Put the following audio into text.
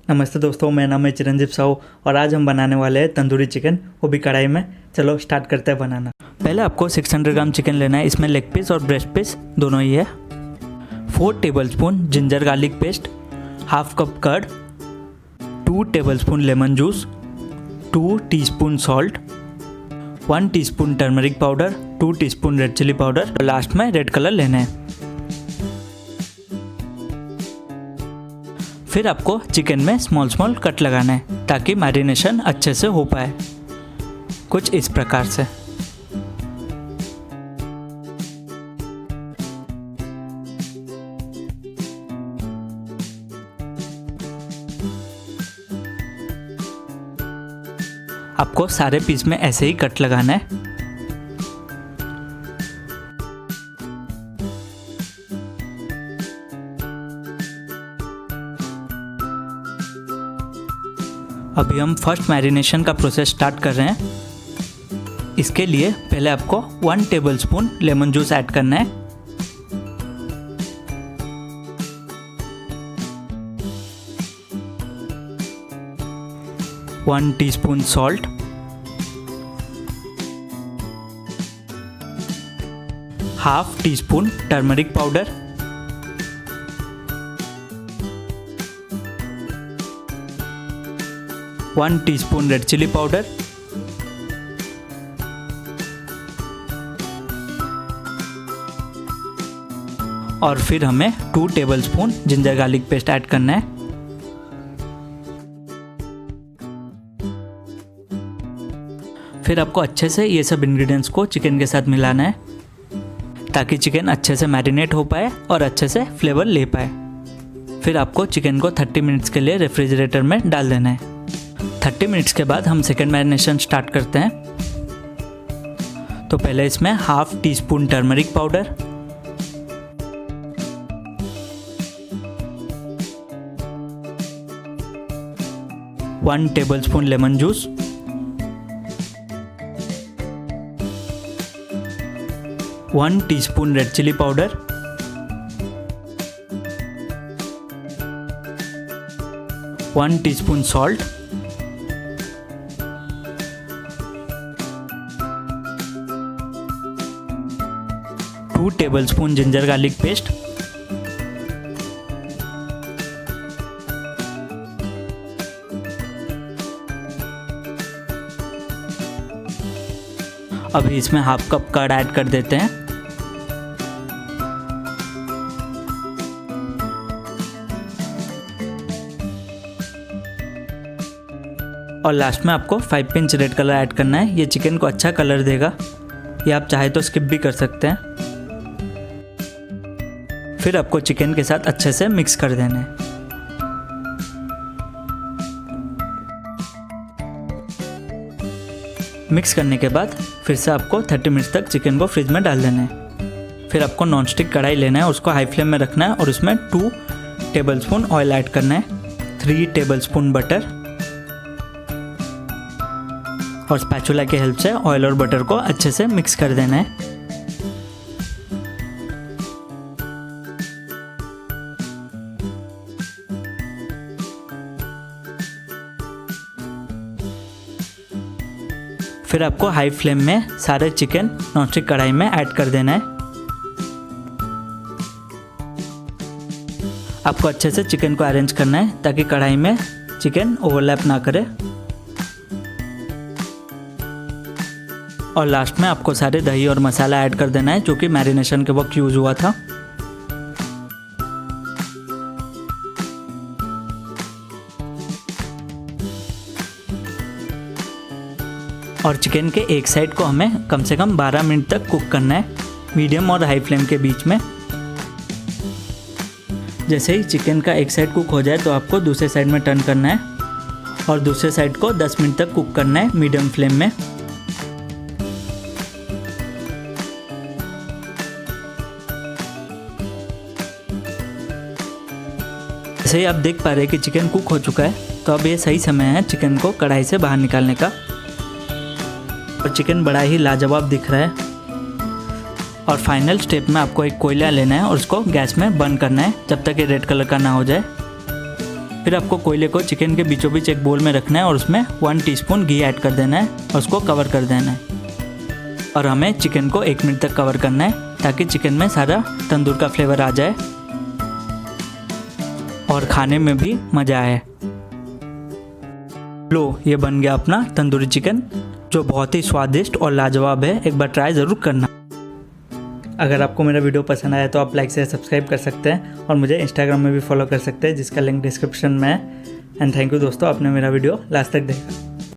नमस्ते दोस्तों, मेरा नाम है चिरंजीव साहू और आज हम बनाने वाले हैं तंदूरी चिकन, वो भी कढ़ाई में। चलो स्टार्ट करते हैं बनाना। पहले आपको 600 ग्राम चिकन लेना है। इसमें लेग पीस और ब्रेस्ट पीस दोनों ही है। 4 tablespoon ginger garlic paste, half cup curd, 2 tablespoon lemon juice, 2 teaspoon salt, 1 teaspoon turmeric powder, 2 teaspoon red chilli powder और लास्ट में रेड कलर लेना है। फिर आपको चिकन में स्मॉल कट लगाना है ताकि मैरिनेशन अच्छे से हो पाए, कुछ इस प्रकार से। आपको सारे पीस में ऐसे ही कट लगाना है। अभी हम फर्स्ट मैरिनेशन का प्रोसेस स्टार्ट कर रहे हैं। इसके लिए पहले आपको 1 टेबलस्पून लेमन जूस ऐड करना है। One teaspoon salt, half teaspoon turmeric powder, 1 teaspoon red chilli powder, और फिर हमें 2 tablespoon ginger garlic paste add करना है। फिर आपको अच्छे से ये सब इंग्रेडिएंट्स को चिकन के साथ मिलाना है ताकि चिकन अच्छे से मैरिनेट हो पाए और अच्छे से फ्लेवर ले पाए। फिर आपको चिकन को 30 मिनट्स के लिए रेफ्रिजरेटर में डाल देना है। 30 मिनट्स के बाद हम सेकेंड मैरिनेशन स्टार्ट करते हैं। तो पहले इसमें half teaspoon turmeric powder, one tablespoon lemon juice, 1 teaspoon red chilli powder, 1 teaspoon salt, two tablespoon ginger garlic paste, अभी इसमें हाफ कप कर्ड ऐड कर देते हैं। और लास्ट में आपको 5 पिंच रेड कलर ऐड करना है। ये चिकन को अच्छा कलर देगा। ये आप चाहे तो स्किप भी कर सकते हैं। फिर आपको चिकन के साथ अच्छे से मिक्स कर देना है। मिक्स करने के बाद फिर से आपको 30 मिनट तक चिकन को फ्रिज में डाल देना है। फिर आपको नॉनस्टिक कढ़ाई लेना है, उसको हाई फ्लेम में रखना है और उसमें 2 टेबलस्पून ऑयल ऐड करना है, 3 टेबलस्पून बटर, और स्पैचुला की हेल्प से ऑयल और बटर को अच्छे से मिक्स कर देना है। फिर आपको हाई फ्लेम में सारे चिकन नॉनस्टिक कढ़ाई में ऐड कर देना है। आपको अच्छे से चिकन को अरेंज करना है ताकि कढ़ाई में चिकन ओवरलैप ना करे। और लास्ट में आपको सारे दही और मसाला ऐड कर देना है जो कि मैरिनेशन के वक्त यूज़ हुआ था। और चिकन के एक साइड को हमें कम से कम 12 मिनट तक कुक करना है, मीडियम और हाई फ्लेम के बीच में। जैसे ही चिकन का एक साइड कुक हो जाए तो आपको दूसरे साइड में टर्न करना है और दूसरे साइड को 10 मिनट तक कुक करना है मीडियम फ्लेम में। जैसे ही आप देख पा रहे हैं कि चिकन कुक हो चुका है, तो अब ये सही समय है चिकन को कढ़ाई से बाहर निकालने का। और चिकन बड़ा ही लाजवाब दिख रहा है। और फाइनल स्टेप में आपको एक कोयला लेना है और उसको गैस में बर्न करना है जब तक ये रेड कलर का ना हो जाए। फिर आपको कोयले को चिकन के बीचों बीच एक बोल में रखना है और उसमें 1 टीस्पून घी ऐड कर देना है और उसको कवर कर देना है। और हमें चिकन को 1 मिनट तक कवर करना है ताकि चिकन में सारा तंदूर का फ्लेवर आ जाए और खाने में भी मज़ा आए। लो, ये बन गया अपना तंदूरी चिकन, जो बहुत ही स्वादिष्ट और लाजवाब है। एक बार ट्राई ज़रूर करना। अगर आपको मेरा वीडियो पसंद आया तो आप लाइक से सब्सक्राइब कर सकते हैं और मुझे इंस्टाग्राम में भी फॉलो कर सकते हैं, जिसका लिंक डिस्क्रिप्शन में है। एंड थैंक यू दोस्तों, आपने मेरा वीडियो लास्ट तक देखा।